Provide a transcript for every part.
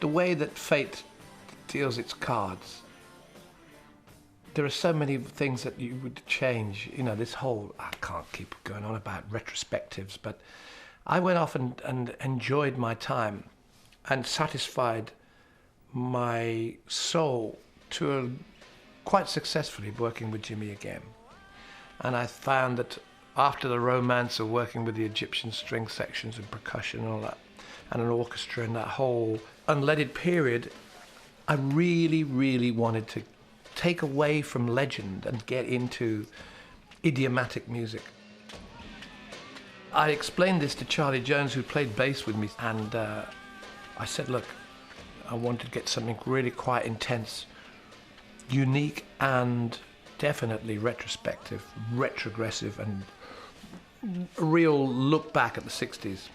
the way that fate deals its cards, there are so many things that you would change. You know, this whole, I can't keep going on about retrospectives, but I went off and enjoyed my time and satisfied my soul quite successfully working with Jimmy again. And I found that after the romance of working with the Egyptian string sections and percussion and all that, and an orchestra and that whole unleaded period, I really, really wanted to take away from legend and get into idiomatic music. I explained this to Charlie Jones, who played bass with me, and I said, look, I wanted to get something really quite intense, unique, and definitely retrospective, retrogressive, and a real look back at the 60s.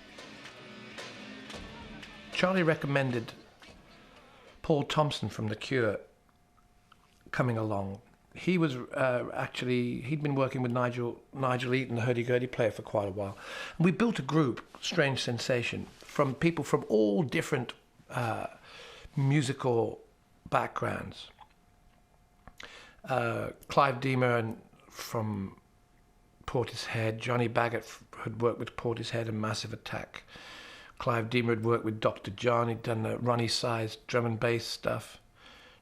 Charlie recommended Paul Thompson from The Cure coming along. He was he'd been working with Nigel Eaton, the hurdy-gurdy player, for quite a while. And we built a group, Strange Sensation, from people from all different musical backgrounds. Clive Deamer from Portishead, Johnny Baggett had worked with Portishead and Massive Attack. Clive Deamer had worked with Dr. John, he'd done the Ronnie-sized drum and bass stuff.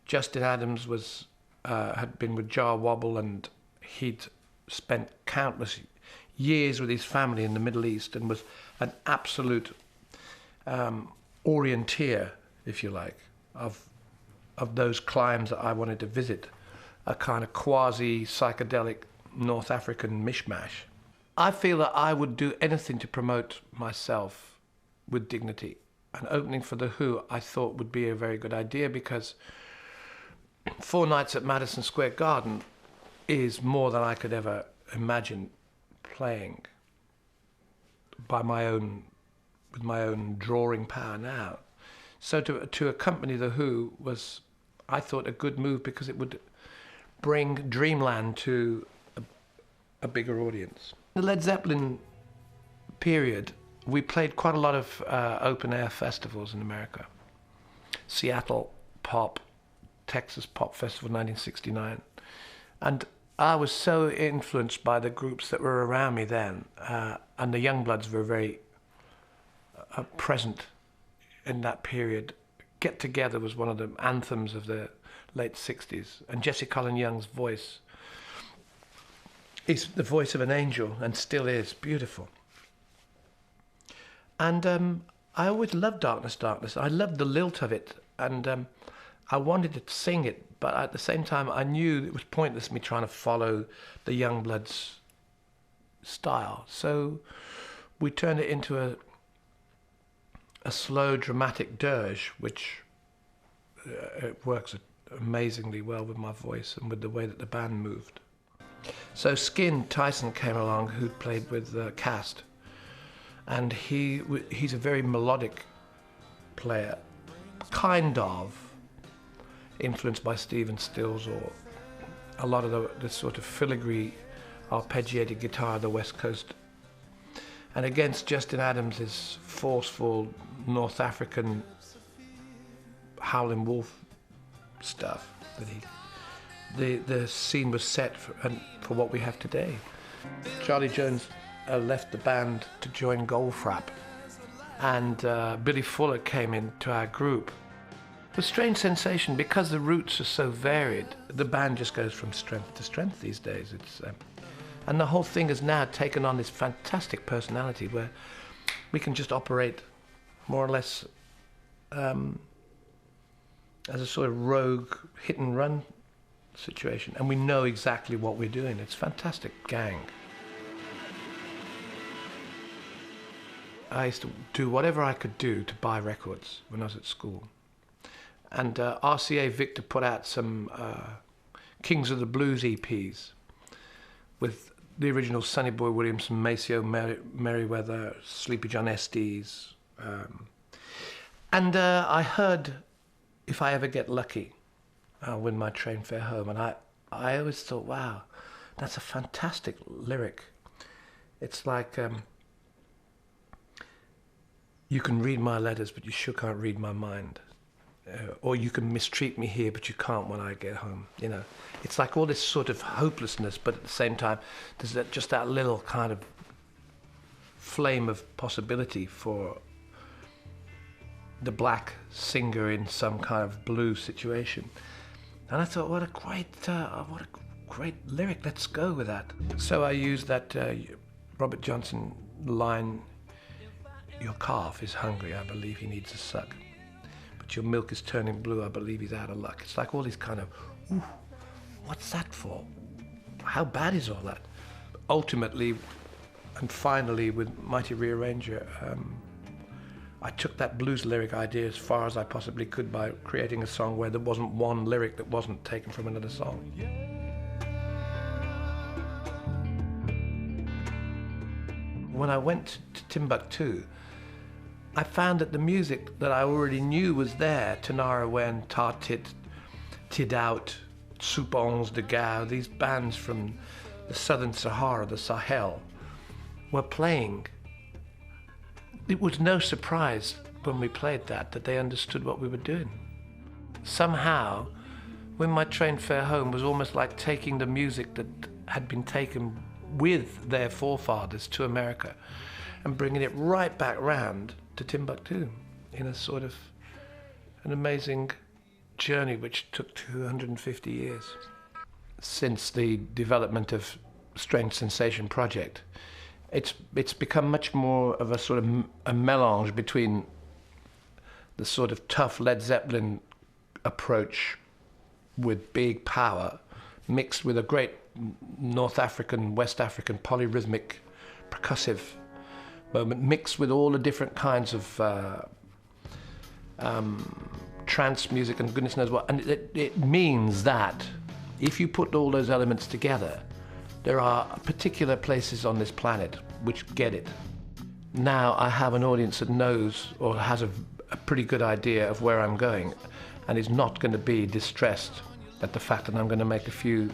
Justin Adams had been with Jar Wobble, and he'd spent countless years with his family in the Middle East and was an absolute orienteer, if you like, of those climes that I wanted to visit, a kind of quasi-psychedelic North African mishmash. I feel that I would do anything to promote myself with dignity. And opening for The Who, I thought, would be a very good idea, because 4 nights at Madison Square Garden is more than I could ever imagine playing with my own drawing power now. So to accompany The Who was, I thought, a good move, because it would bring Dreamland to a bigger audience. In the Led Zeppelin period, we played quite a lot of open-air festivals in America. Seattle Pop, Texas Pop Festival 1969. And I was so influenced by the groups that were around me then, and the Youngbloods were very present in that period. Get Together was one of the anthems of the late 60s, and Jesse Colin Young's voice is the voice of an angel, and still is beautiful. And I always loved Darkness, Darkness. I loved the lilt of it, and I wanted to sing it, but at the same time I knew it was pointless me trying to follow the Youngbloods style. So we turned it into a slow, dramatic dirge, which it works amazingly well with my voice and with the way that the band moved. So Skin Tyson came along, who played with Cast, and he's a very melodic player, kind of influenced by Stephen Stills or a lot of the sort of filigree arpeggiated guitar of the West Coast. And against Justin Adams' forceful North African Howlin' Wolf stuff, the scene was set for what we have today. Charlie Jones left the band to join Goldfrapp, and Billy Fuller came into our group. With Strange Sensation, because the roots are so varied, the band just goes from strength to strength these days. And the whole thing has now taken on this fantastic personality where we can just operate more or less as a sort of rogue hit-and-run situation, and we know exactly what we're doing. It's a fantastic gang. I used to do whatever I could do to buy records when I was at school. And RCA Victor put out some Kings of the Blues EPs with the original Sonny Boy Williamson, Maceo Merriweather, Sleepy John Estes. And I heard If I Ever Get Lucky, I'll Win My Train Fare Home. And I always thought, wow, that's a fantastic lyric. It's like, you can read my letters, but you sure can't read my mind. or you can mistreat me here, but you can't when I get home. You know, it's like all this sort of hopelessness, but at the same time, there's just that little kind of flame of possibility for the black singer in some kind of blues situation. And I thought, what a great lyric. Let's go with that. So I used that Robert Johnson line, "Your calf is hungry, I believe he needs a suck. But your milk is turning blue, I believe he's out of luck." It's like all these kind of, ooh, what's that for? How bad is all that? Ultimately, and finally, with Mighty Rearranger, I took that blues lyric idea as far as I possibly could by creating a song where there wasn't one lyric that wasn't taken from another song. When I went to Timbuktu, I found that the music that I already knew was there, Tanara Wen, Tartit, Tidout, Soupons de Gao, these bands from the southern Sahara, the Sahel, were playing. It was no surprise when we played that they understood what we were doing. Somehow, when my train fare home was almost like taking the music that had been taken with their forefathers to America and bringing it right back round to Timbuktu in a sort of an amazing journey which took 250 years. Since the development of Strange Sensation Project, it's become much more of a sort of a melange between the sort of tough Led Zeppelin approach with big power mixed with a great North African, West African polyrhythmic percussive moment, mixed with all the different kinds of trance music and goodness knows what. And it means that if you put all those elements together, there are particular places on this planet which get it. Now I have an audience that knows or has a pretty good idea of where I'm going and is not going to be distressed at the fact that I'm going to make a few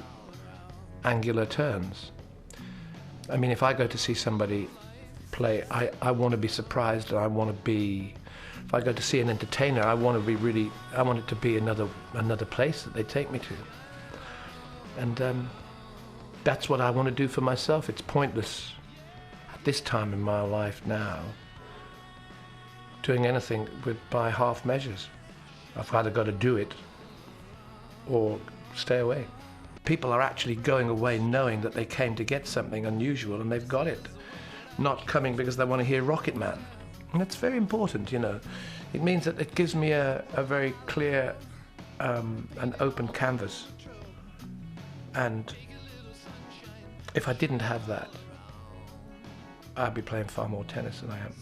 angular turns. I mean, if I go to see somebody play, I want to be surprised, and I want to be, if I go to see an entertainer, I want it to be another place that they take me to. And that's what I want to do for myself. It's pointless at this time in my life now doing anything by half measures. I've either got to do it or stay away. People are actually going away knowing that they came to get something unusual and they've got it. Not coming because they want to hear Rocket Man. And that's very important, you know. It means that it gives me a very clear and open canvas. And if I didn't have that, I'd be playing far more tennis than I am.